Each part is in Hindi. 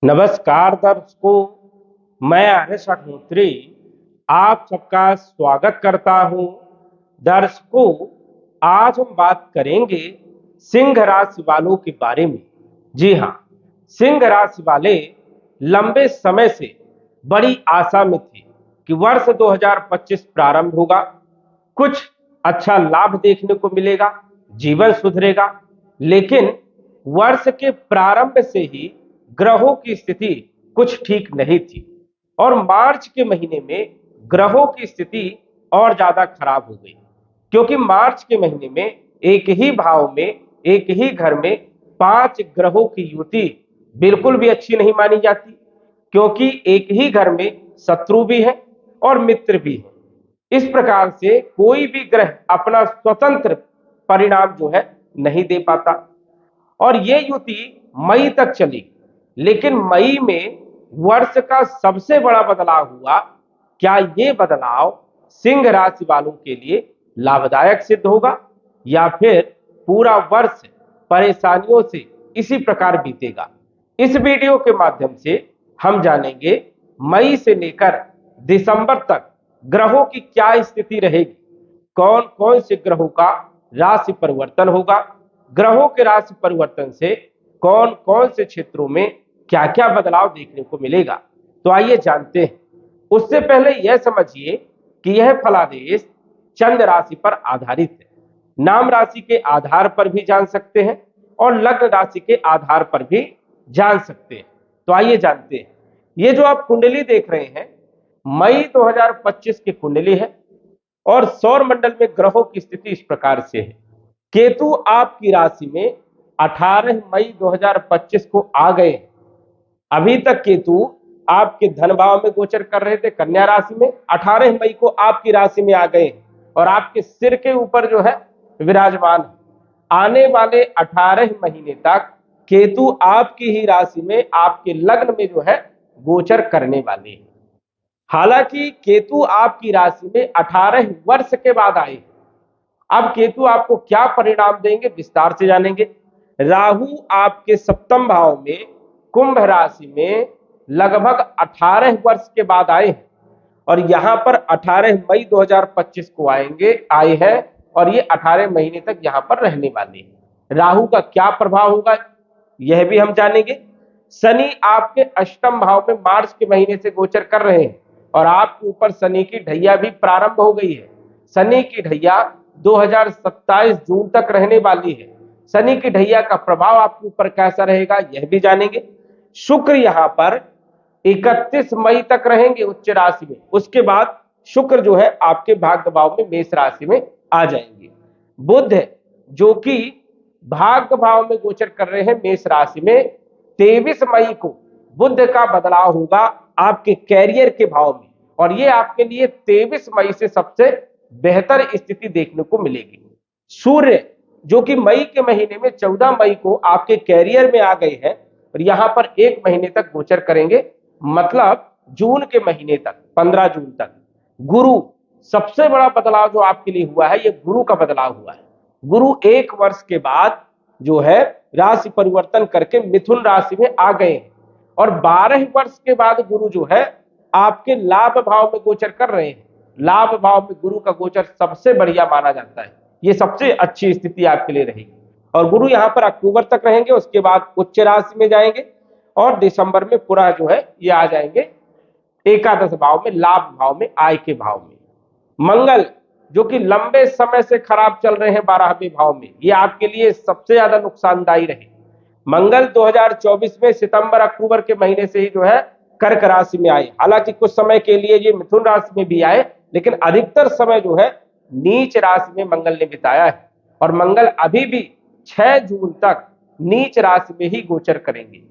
नमस्कार दर्शकों, मैं आर्यश अग्निहोत्री आप सबका स्वागत करता हूं। दर्शकों, आज हम बात करेंगे सिंह राशि वालों के बारे में। जी हाँ, सिंह राशि वाले लंबे समय से बड़ी आशा में थे कि वर्ष 2025 प्रारंभ होगा, कुछ अच्छा लाभ देखने को मिलेगा, जीवन सुधरेगा। लेकिन वर्ष के प्रारंभ से ही ग्रहों की स्थिति कुछ ठीक नहीं थी और मार्च के महीने में ग्रहों की स्थिति और ज्यादा खराब हो गई, क्योंकि मार्च के महीने में एक ही भाव में, एक ही घर में 5 ग्रहों की युति बिल्कुल भी अच्छी नहीं मानी जाती, क्योंकि एक ही घर में शत्रु भी है और मित्र भी है। इस प्रकार से कोई भी ग्रह अपना स्वतंत्र परिणाम जो है नहीं दे पाता और ये युति मई तक चली। लेकिन मई में वर्ष का सबसे बड़ा बदलाव हुआ। क्या ये बदलाव सिंह राशि वालों के लिए लाभदायक सिद्ध होगा या फिर पूरा वर्ष परेशानियों से इसी प्रकार बीतेगा? इस वीडियो के माध्यम से हम जानेंगे मई से लेकर दिसंबर तक ग्रहों की क्या स्थिति रहेगी, कौन कौन से ग्रहों का राशि परिवर्तन होगा, ग्रहों के राशि परिवर्तन से कौन कौन से क्षेत्रों में क्या क्या बदलाव देखने को मिलेगा। तो आइए जानते हैं। उससे पहले यह समझिए कि यह फलादेश चंद्र राशि पर आधारित है। नाम राशि के आधार पर भी जान सकते हैं और लग्न राशि के आधार पर भी जान सकते हैं। तो आइए जानते हैं। ये जो आप कुंडली देख रहे हैं, मई 2025 की कुंडली है और सौर मंडल में ग्रहों की स्थिति इस प्रकार से है। केतु आपकी राशि में 18 मई 2025 को आ गए। अभी तक केतु आपके धन भाव में गोचर कर रहे थे कन्या राशि में, 18 मई को आपकी राशि में आ गए और आपके सिर के ऊपर जो है विराजमान है। आने वाले 18 महीने तक केतु आपकी ही राशि में, आपके लग्न में जो है गोचर करने वाले हैं। हालांकि केतु आपकी राशि में 18 वर्ष के बाद आए। अब केतु आपको क्या परिणाम देंगे विस्तार से जानेंगे। राहु आपके सप्तम भाव में कुंभ राशि में लगभग 18 वर्ष के बाद आए हैं और यहां पर 18 मई 2025 को आए हैं और ये 18 महीने तक यहां पर रहने वाले हैं। राहु का क्या प्रभाव होगा यह भी हम जानेंगे। शनि आपके अष्टम भाव में मार्च के महीने से गोचर कर रहे हैं और आपके ऊपर शनि की ढैया भी प्रारंभ हो गई है। शनि की ढैया 2027 जून तक रहने वाली है। शनि की ढैया का प्रभाव आपके ऊपर कैसा रहेगा यह भी जानेंगे। शुक्र यहां पर 31 मई तक रहेंगे उच्च राशि में, उसके बाद शुक्र जो है आपके भाग्य भाव में मेष राशि में आ जाएंगे। बुध जो कि भाग्य भाव में गोचर कर रहे हैं मेष राशि में, 23 मई को बुध का बदलाव होगा आपके कैरियर के भाव में और ये आपके लिए 23 मई से सबसे बेहतर स्थिति देखने को मिलेगी। सूर्य जो कि मई के महीने में 14 मई को आपके कैरियर में आ गए हैं और यहां पर 1 महीने तक गोचर करेंगे, मतलब जून के महीने तक, 15 जून तक। गुरु सबसे बड़ा बदलाव जो आपके लिए हुआ है, ये गुरु का बदलाव हुआ है। गुरु 1 वर्ष के बाद जो है राशि परिवर्तन करके मिथुन राशि में आ गए हैं और 12 वर्ष के बाद गुरु जो है आपके लाभ भाव में गोचर कर रहे हैं। लाभ भाव में गुरु का गोचर सबसे बढ़िया माना जाता है, ये सबसे अच्छी स्थिति आपके लिए रहेगी और गुरु यहां पर अक्टूबर तक रहेंगे, उसके बाद उच्च राशि में जाएंगे और दिसंबर में पूरा जो है ये आ जाएंगे एकादश भाव में, लाभ भाव में, आय के भाव में। मंगल जो कि लंबे समय से खराब चल रहे हैं 12वें भाव में, ये आपके लिए सबसे ज्यादा नुकसानदायी रहे। मंगल 2024 में सितंबर अक्टूबर के महीने से ही जो है कर्क राशि में आए। हालांकि कुछ समय के लिए ये मिथुन राशि में भी आए, लेकिन अधिकतर समय जो है नीच राशि में मंगल ने बिताया है और मंगल अभी भी 6 जून तक नीच राशि में ही गोचर करेंगे।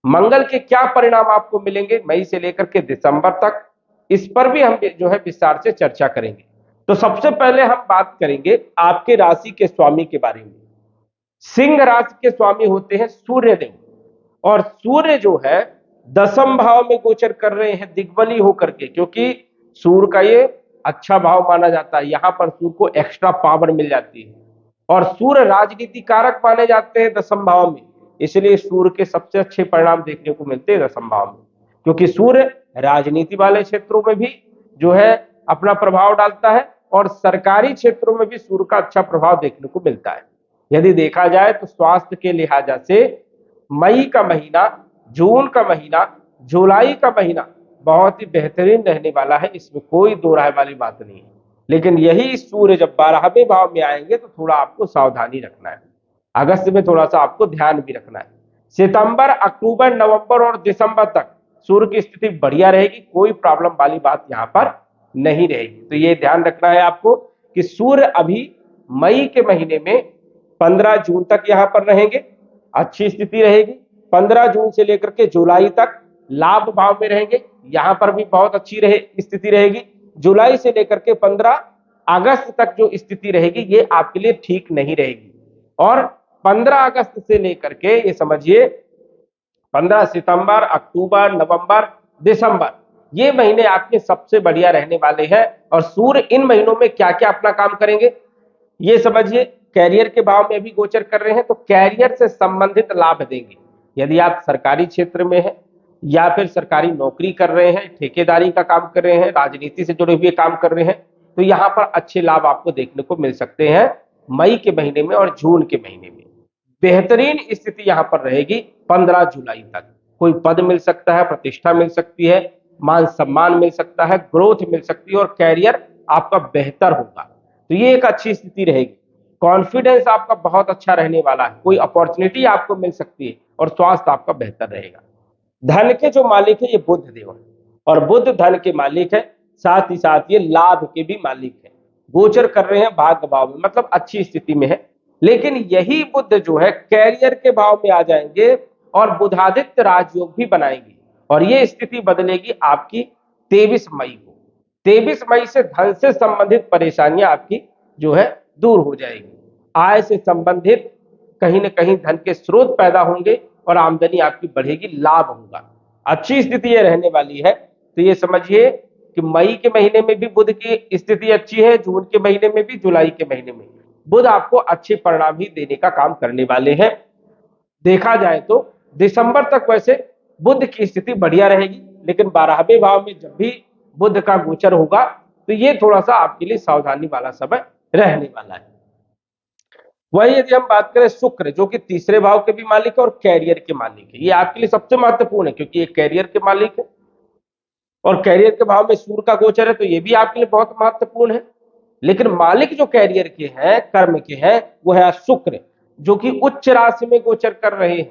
मंगल के क्या परिणाम आपको मिलेंगे मई से लेकर के दिसंबर तक, इस पर भी हम जो है विस्तार से चर्चा करेंगे। तो सबसे पहले हम बात करेंगे आपके राशि के स्वामी के बारे में। सिंह राशि के स्वामी होते हैं सूर्य देव और सूर्य जो है 10वें भाव में गोचर कर रहे हैं दिग्बली होकर के, क्योंकि सूर्य का ये अच्छा भाव माना जाता है। यहां पर सूर्य को एक्स्ट्रा पावर मिल जाती है और सूर्य राजनीति कारक माने जाते हैं 10वें भाव में। इसलिए सूर्य के सबसे अच्छे परिणाम देखने को मिलते हैं दशम भाव में, क्योंकि सूर्य राजनीति वाले क्षेत्रों में भी जो है अपना प्रभाव डालता है और सरकारी क्षेत्रों में भी सूर्य का अच्छा प्रभाव देखने को मिलता है। यदि देखा जाए तो स्वास्थ्य के लिहाजा से मई का महीना, जून का महीना, जुलाई का महीना बहुत ही बेहतरीन रहने वाला है, इसमें कोई दो राय वाली बात नहीं है। लेकिन यही सूर्य जब 12वें भाव में आएंगे तो थोड़ा आपको सावधानी रखना है, अगस्त में थोड़ा सा आपको ध्यान भी रखना है। सितंबर, अक्टूबर, नवंबर और दिसंबर तक सूर्य की स्थिति बढ़िया रहेगी, कोई प्रॉब्लम वाली बात यहां पर नहीं रहेगी। तो ये ध्यान रखना है आपको कि सूर्य अभी मई के महीने में 15 जून तक यहां पर रहेंगे, अच्छी स्थिति रहेगी। 15 जून से लेकर के जुलाई तक लाभ भाव में रहेंगे, यहां पर भी बहुत अच्छी स्थिति रहेगी। जुलाई से लेकर के 15 अगस्त तक जो स्थिति रहेगी ये आपके लिए ठीक नहीं रहेगी। और 15 अगस्त से लेकर के ये समझिए 15 सितंबर, अक्टूबर, नवंबर, दिसंबर, ये महीने आपके सबसे बढ़िया रहने वाले हैं। और सूर्य इन महीनों में क्या क्या अपना काम करेंगे ये समझिए। कैरियर के भाव में भी गोचर कर रहे हैं तो कैरियर से संबंधित लाभ देंगे। यदि आप सरकारी क्षेत्र में हैं या फिर सरकारी नौकरी कर रहे हैं, ठेकेदारी का काम कर रहे हैं, राजनीति से जुड़े हुए काम कर रहे हैं, तो यहां पर अच्छे लाभ आपको देखने को मिल सकते हैं मई के महीने में और जून के महीने में। बेहतरीन स्थिति यहां पर रहेगी 15 जुलाई तक। कोई पद मिल सकता है, प्रतिष्ठा मिल सकती है, मान सम्मान मिल सकता है, ग्रोथ मिल सकती है और कैरियर आपका बेहतर होगा। तो ये एक अच्छी स्थिति रहेगी। कॉन्फिडेंस आपका बहुत अच्छा रहने वाला है, कोई अपॉर्चुनिटी आपको मिल सकती है और स्वास्थ्य आपका बेहतर रहेगा। धन के जो मालिक है ये बुध देव है और बुध धन के मालिक है, साथ ही साथ ये लाभ के भी मालिक है। गोचर कर रहे हैं भाग्य भाव में, मतलब अच्छी स्थिति में है। लेकिन यही बुध जो है कैरियर के भाव में आ जाएंगे और बुधादित्य राजयोग भी बनाएंगे और ये स्थिति बदलेगी आपकी 23 मई को। 23 मई से धन से संबंधित परेशानियां आपकी जो है दूर हो जाएगी। आय से संबंधित कहीं ना कहीं धन के स्रोत पैदा होंगे और आमदनी आपकी बढ़ेगी, लाभ होगा। अच्छी स्थिति ये रहने वाली है। तो ये समझिए कि मई के महीने में भी बुध की स्थिति अच्छी है, जून के महीने में भी, जुलाई के महीने में बुध आपको अच्छे परिणाम ही देने का काम करने वाले हैं। देखा जाए तो दिसंबर तक वैसे बुध की स्थिति बढ़िया रहेगी, लेकिन 12वें भाव में जब भी बुध का गोचर होगा तो ये थोड़ा सा आपके लिए सावधानी वाला समय रहने वाला है। वही यदि हम बात करें शुक्र, जो कि तीसरे भाव के भी मालिक है और कैरियर के मालिक है, ये आपके लिए सबसे महत्वपूर्ण है क्योंकि ये कैरियर के मालिक है और कैरियर के भाव में सूर्य का गोचर है, तो ये भी आपके लिए बहुत महत्वपूर्ण है। लेकिन मालिक जो कैरियर के हैं, कर्म के हैं, वो है शुक्र, जो कि उच्च राशि में गोचर कर रहे हैं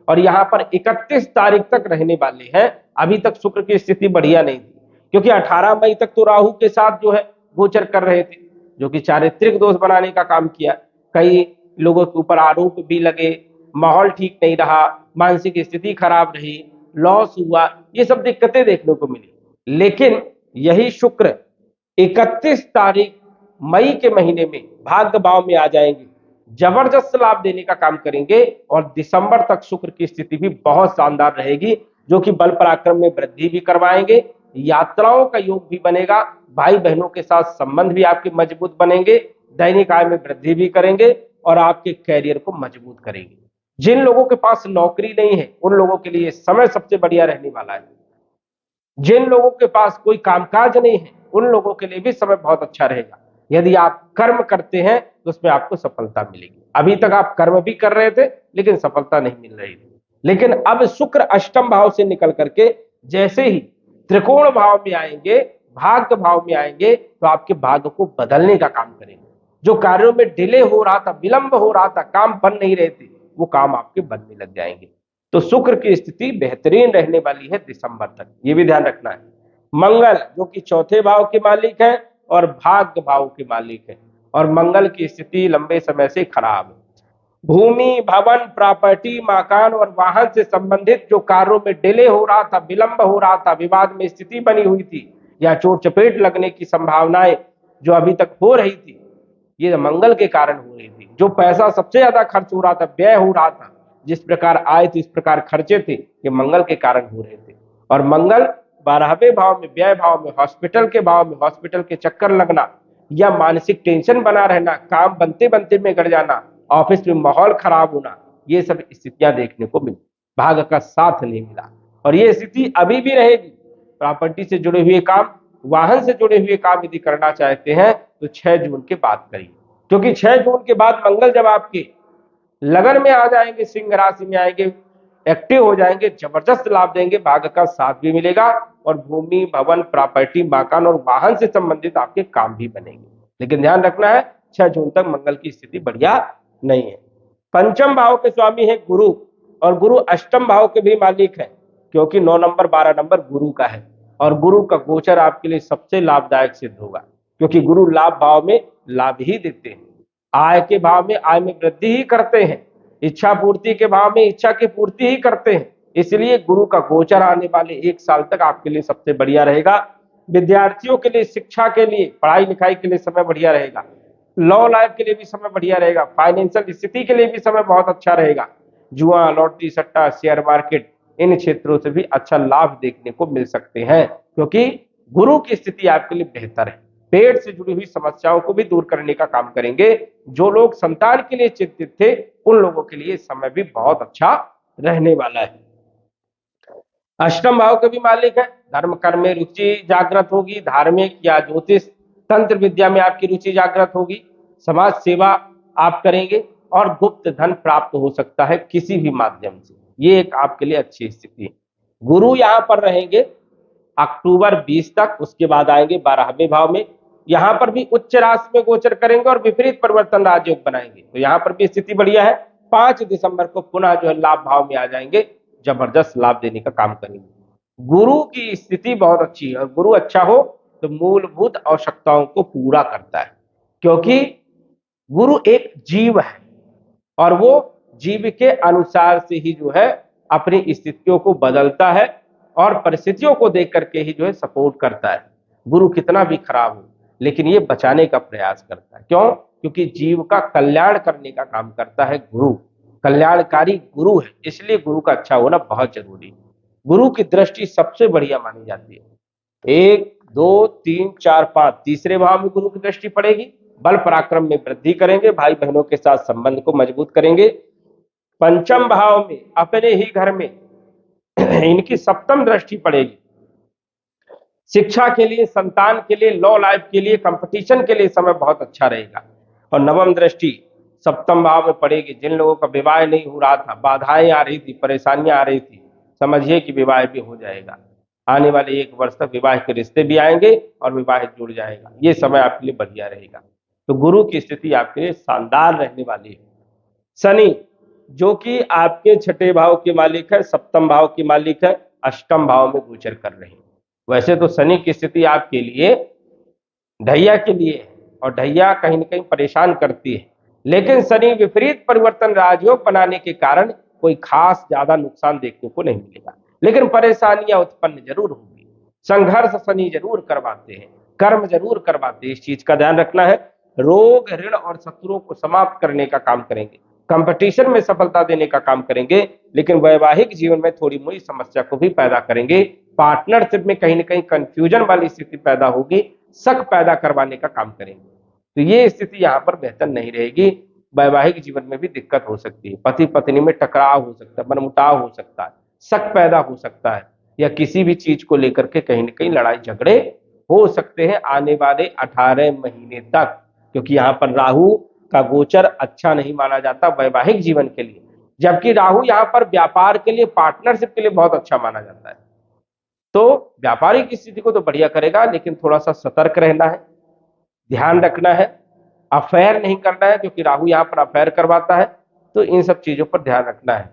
और यहां पर 31 तारीख तक रहने वाले हैं। अभी तक शुक्र की स्थिति बढ़िया नहीं थी क्योंकि 18 मई तक तो राहु के साथ जो है गोचर कर रहे थे, जो कि चारित्रिक दोष बनाने का काम किया। कई लोगों के ऊपर आरोप भी लगे, माहौल ठीक नहीं रहा, मानसिक स्थिति खराब रही, लॉस हुआ, ये सब दिक्कतें देखने को मिली। लेकिन यही शुक्र 31 तारीख मई के महीने में भाग्य भाव में आ जाएंगे, जबरदस्त लाभ देने का काम करेंगे और दिसंबर तक शुक्र की स्थिति भी बहुत शानदार रहेगी, जो कि बल पराक्रम में वृद्धि भी करवाएंगे, यात्राओं का योग भी बनेगा, भाई बहनों के साथ संबंध भी आपके मजबूत बनेंगे, दैनिक आय में वृद्धि भी करेंगे और आपके कैरियर को मजबूत करेंगे। जिन लोगों के पास नौकरी नहीं है उन लोगों के लिए समय सबसे बढ़िया रहने वाला है। जिन लोगों के पास कोई कामकाज नहीं है उन लोगों के लिए भी समय बहुत अच्छा रहेगा। यदि आप कर्म करते हैं तो उसमें आपको सफलता मिलेगी। अभी तक आप कर्म भी कर रहे थे लेकिन सफलता नहीं मिल रही थी, लेकिन अब शुक्र अष्टम भाव से निकल करके जैसे ही त्रिकोण भाव में आएंगे, भाग्य भाव में आएंगे, तो आपके भाग्य को बदलने का काम करेंगे। जो कार्यों में डिले हो रहा था, विलंब हो रहा था, काम बन नहीं रहे थे, वो काम आपके बनने लग जाएंगे। तो शुक्र की स्थिति बेहतरीन रहने वाली है दिसंबर तक, ये भी ध्यान रखना है। मंगल, जो कि चौथे भाव के मालिक है और भाग्य भाव के मालिक है, और मंगल की स्थिति लंबे समय से खराब है। भूमि, भवन, प्रॉपर्टी, मकान और वाहन से संबंधित जो कार्यों में डिले हो रहा था, विलंब हो रहा था, विवाद में स्थिति बनी हुई थी या चोट चपेट लगने की संभावनाएं जो अभी तक हो रही थी, ये मंगल के कारण हो रही थी। जो पैसा सबसे ज्यादा खर्च हो रहा था, व्यय हो रहा था, जिस प्रकार आए थे इस प्रकार खर्चे थे, ये मंगल के कारण हो रहे थे। और मंगल 12वें भाव में, व्यय भाव में, हॉस्पिटल के भाव में, हॉस्पिटल के चक्कर लगना या मानसिक टेंशन बना रहना, काम बनते बनते में गड़ जाना, ऑफिस में माहौल खराब होना, ये सब स्थितियां देखने को मिली, भाग्य का साथ नहीं मिला। और ये स्थिति अभी भी रहेगी। प्रॉपर्टी से जुड़े हुए काम, वाहन से जुड़े हुए काम यदि करना चाहते हैं तो 6 जून के बाद करिए, क्योंकि 6 जून के बाद मंगल जब आपके लगन में आ जाएंगे, सिंह राशि में आएंगे, एक्टिव हो जाएंगे, जबरदस्त लाभ देंगे, भाग्य का साथ भी मिलेगा और भूमि, भवन, प्रॉपर्टी, मकान और वाहन से संबंधित आपके काम भी बनेंगे। लेकिन ध्यान रखना है 6 जून तक मंगल की स्थिति बढ़िया नहीं है। पंचम भाव के स्वामी है गुरु, और गुरु अष्टम भाव के भी मालिक है, क्योंकि 9 नंबर 12 नंबर गुरु का है, और गुरु का गोचर आपके लिए सबसे लाभदायक सिद्ध होगा, क्योंकि गुरु लाभ भाव में लाभ ही देते हैं, आय के भाव में आय में वृद्धि ही करते हैं, इच्छा पूर्ति के भाव में इच्छा की पूर्ति ही करते हैं। इसलिए गुरु का गोचर आने वाले 1 साल तक आपके लिए सबसे बढ़िया रहेगा। विद्यार्थियों के लिए, शिक्षा के लिए, पढ़ाई लिखाई के लिए समय बढ़िया रहेगा, लॉ लाइफ के लिए भी समय बढ़िया रहेगा, फाइनेंशियल स्थिति के लिए भी समय बहुत अच्छा रहेगा। जुआ, लॉटरी, सट्टा, शेयर मार्केट, इन क्षेत्रों से भी अच्छा लाभ देखने को मिल सकते हैं, क्योंकि गुरु की स्थिति आपके लिए बेहतर है। पेट से जुड़ी हुई समस्याओं को भी दूर करने का काम करेंगे। जो लोग संतान के लिए चिंतित थे उन लोगों के लिए समय भी बहुत अच्छा रहने वाला है। अष्टम भाव के भी मालिक है, धर्म कर्म में रुचि जागृत होगी, धार्मिक या ज्योतिष तंत्र विद्या में आपकी रुचि जागृत होगी, समाज सेवा आप करेंगे और गुप्त धन प्राप्त हो सकता है किसी भी माध्यम से। ये एक आपके लिए अच्छी स्थिति है। गुरु यहां पर रहेंगे अक्टूबर 20 तक, उसके बाद आएंगे 12वें भाव में, यहां पर भी उच्च राशि में गोचर करेंगे और विपरीत परिवर्तन राजयोग बनाएंगे, तो यहां पर भी स्थिति बढ़िया है। 5 दिसंबर को पुनः जो है लाभ भाव में आ जाएंगे, जबरदस्त लाभ देने का काम करेंगे। गुरु की स्थिति बहुत अच्छी है, और गुरु अच्छा हो तो मूलभूत आवश्यकताओं को पूरा करता है, क्योंकि गुरु एक जीव है और वो जीव के अनुसार से ही जो है अपनी स्थितियों को बदलता है और परिस्थितियों को देख करके ही जो है सपोर्ट करता है। गुरु कितना भी खराब हो लेकिन ये बचाने का प्रयास करता है। क्यों? क्योंकि जीव का कल्याण करने का काम करता है गुरु, कल्याणकारी गुरु है, इसलिए गुरु का अच्छा होना बहुत जरूरी है। गुरु की दृष्टि सबसे बढ़िया मानी जाती है। 1 2 3 4 5 तीसरे भाव में गुरु की दृष्टि पड़ेगी, बल पराक्रम में वृद्धि करेंगे, भाई बहनों के साथ संबंध को मजबूत करेंगे। पंचम भाव में अपने ही घर में इनकी सप्तम दृष्टि पड़ेगी, शिक्षा के लिए, संतान के लिए, लॉ लाइफ के लिए, कंपटीशन के लिए समय बहुत अच्छा रहेगा। और नवम दृष्टि सप्तम भाव में पड़ेगी। जिन लोगों का विवाह नहीं हो रहा था, बाधाएं आ रही थी, परेशानियां आ रही थी, समझिए कि विवाह भी हो जाएगा। आने वाले 1 वर्ष तक विवाह के रिश्ते भी आएंगे और विवाह जुड़ जाएगा। ये समय आपके लिए बढ़िया रहेगा। तो गुरु की स्थिति आपके लिए शानदार रहने वाली है। शनि जो कि आपके 6ठे भाव के मालिक है, सप्तम भाव के मालिक है, अष्टम भाव में गोचर कर रहे हैं। वैसे तो शनि की स्थिति आपके लिए ढैया के लिए है, और ढैया कहीं ना कहीं परेशान करती है, लेकिन शनि विपरीत परिवर्तन राजयोग बनाने के कारण कोई खास ज्यादा नुकसान देखने को नहीं मिलेगा, लेकिन परेशानियां उत्पन्न जरूर होंगी। संघर्ष शनि जरूर करवाते हैं, कर्म जरूर करवाते हैं, इस चीज का ध्यान रखना है। रोग, ऋण और शत्रुओं को समाप्त करने का काम करेंगे, कंपटीशन में सफलता देने का काम करेंगे, लेकिन वैवाहिक जीवन में थोड़ी मोड़ी समस्या को भी पैदा करेंगे। पार्टनरशिप में कहीं ना कहीं कंफ्यूजन वाली स्थिति पैदा होगी, शक पैदा करवाने का काम करेंगे। तो ये स्थिति यहाँ पर बेहतर नहीं रहेगी। वैवाहिक जीवन में भी दिक्कत हो सकती है, पति पत्नी में टकराव हो सकता है, मनमुटाव हो सकता है, शक पैदा हो सकता है, या किसी भी चीज को लेकर के कहीं ना कहीं लड़ाई झगड़े हो सकते हैं आने वाले 18 महीने तक, क्योंकि यहाँ पर राहु का गोचर अच्छा नहीं माना जाता वैवाहिक जीवन के लिए, जबकि राहु यहाँ पर व्यापार के लिए, पार्टनरशिप के लिए बहुत अच्छा माना जाता है। तो व्यापारिक स्थिति को तो बढ़िया करेगा, लेकिन थोड़ा सा सतर्क रहना है, ध्यान रखना है, अफेयर नहीं करना है, क्योंकि राहु यहाँ पर अफेयर करवाता है, तो इन सब चीजों पर ध्यान रखना है।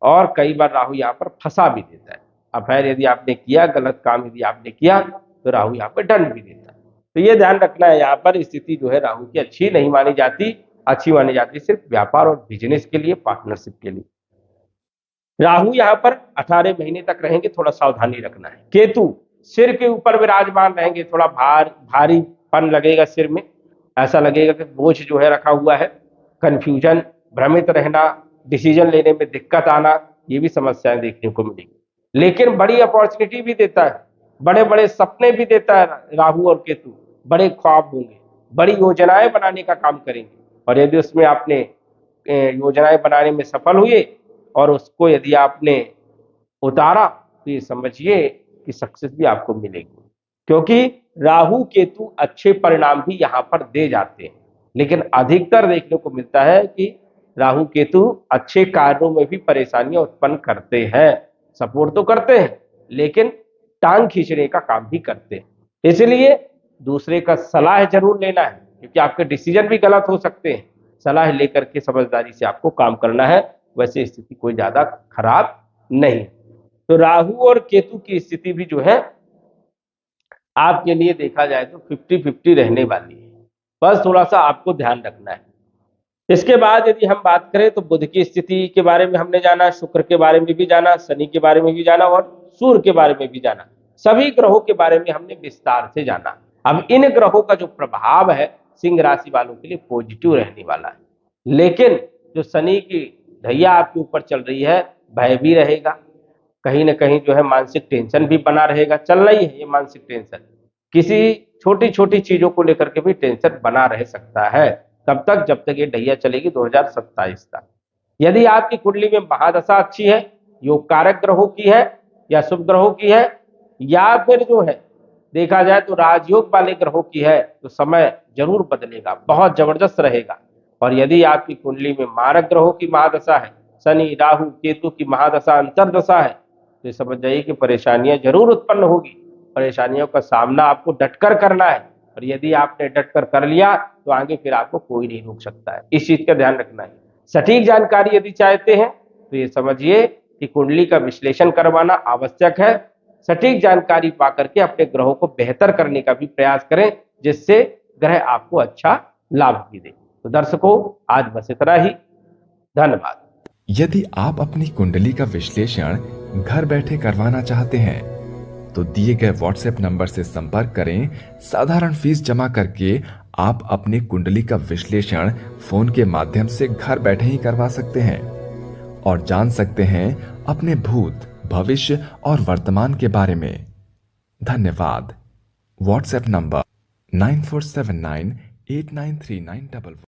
और कई बार राहु यहाँ पर फंसा भी देता है, अफेयर यदि आपने किया, गलत काम यदि आपने किया तो राहु यहाँ पर दंड भी देता है। तो ये ध्यान रखना है, यहाँ पर स्थिति जो है राहु की अच्छी नहीं मानी जाती, अच्छी मानी जाती सिर्फ व्यापार और बिजनेस के लिए, पार्टनरशिप के लिए। राहु यहाँ पर 18 महीने तक रहेंगे, थोड़ा सावधानी रखना है। केतु सिर के ऊपर विराजमान रहेंगे, थोड़ा भारीपन लगेगा सिर में, ऐसा लगेगा कि बोझ जो है रखा हुआ है, कंफ्यूजन, भ्रमित रहना, डिसीजन लेने में दिक्कत आना, ये भी समस्याएं देखने को मिलेगी। लेकिन बड़ी अपॉर्चुनिटी भी देता है, बड़े बड़े सपने भी देता है राहु और केतु, बड़े ख्वाब होंगे, बड़ी योजनाएं बनाने का काम करेंगे। और यदि उसमें आपने योजनाएं बनाने में सफल हुए और उसको यदि आपने उतारा तो ये समझिए कि सक्सेस भी आपको मिलेगी, क्योंकि राहु केतु अच्छे परिणाम भी यहाँ पर दे जाते हैं। लेकिन अधिकतर देखने को मिलता है कि राहु केतु अच्छे कार्यों में भी परेशानियां उत्पन्न करते हैं। सपोर्ट तो करते हैं लेकिन टांग खींचने का काम भी करते हैं। इसलिए दूसरे का सलाह जरूर लेना है, क्योंकि आपके डिसीजन भी गलत हो सकते हैं। सलाह लेकर के समझदारी से आपको काम करना है, वैसे स्थिति कोई ज्यादा खराब नहीं। तो राहु और केतु की स्थिति भी जो है आपके लिए देखा जाए तो 50-50 रहने वाली है, बस थोड़ा सा आपको ध्यान रखना है। इसके बाद यदि हम बात करें तो बुध की स्थिति के बारे में हमने जाना, शुक्र के बारे में भी जाना, शनि के बारे में भी जाना और सूर्य के बारे में भी जाना। सभी ग्रहों के बारे में हमने विस्तार से जाना। अब इन ग्रहों का जो प्रभाव है सिंह राशि वालों के लिए पॉजिटिव रहने वाला है, लेकिन जो शनि की ढैया आपके ऊपर चल रही है, भय भी रहेगा, कहीं ना कहीं जो है मानसिक टेंशन भी बना रहेगा। चलना ही है ये मानसिक टेंशन, किसी छोटी छोटी चीजों को लेकर के भी टेंशन बना रह सकता है। तब तक जब तक ये ढैया चलेगी 2027 तक। यदि आपकी कुंडली में महादशा अच्छी है, योग कारक ग्रहों की है या शुभ ग्रहों की है, या फिर जो है देखा जाए तो राजयोग वाले ग्रहों की है, तो समय जरूर बदलेगा, बहुत जबरदस्त रहेगा। और यदि आपकी कुंडली में मारक ग्रहों की महादशा है, शनि राहु केतु की महादशा अंतरदशा है, तो समझ जाइए कि परेशानियां जरूर उत्पन्न होगी। परेशानियों का सामना आपको डटकर करना है, और यदि आपने डटकर कर लिया तो आगे फिर आपको कोई नहीं रोक सकता है। इस चीज का ध्यान रखना है। सटीक जानकारी यदि चाहते हैं तो ये समझिए कि कुंडली का विश्लेषण करवाना आवश्यक है। सटीक जानकारी पाकर के अपने ग्रहों को बेहतर करने का भी प्रयास करें, जिससे ग्रह आपको अच्छा लाभ भी दे। तो दर्शकों, आज बस इतना ही। धन्यवाद। यदि आप अपनी कुंडली का विश्लेषण घर बैठे करवाना चाहते हैं तो दिए गए व्हाट्सएप नंबर से संपर्क करें। साधारण फीस जमा करके आप अपनी कुंडली का विश्लेषण फोन के माध्यम से घर बैठे ही करवा सकते हैं और जान सकते हैं अपने भूत, भविष्य और वर्तमान के बारे में। धन्यवाद। WhatsApp number 9479893911।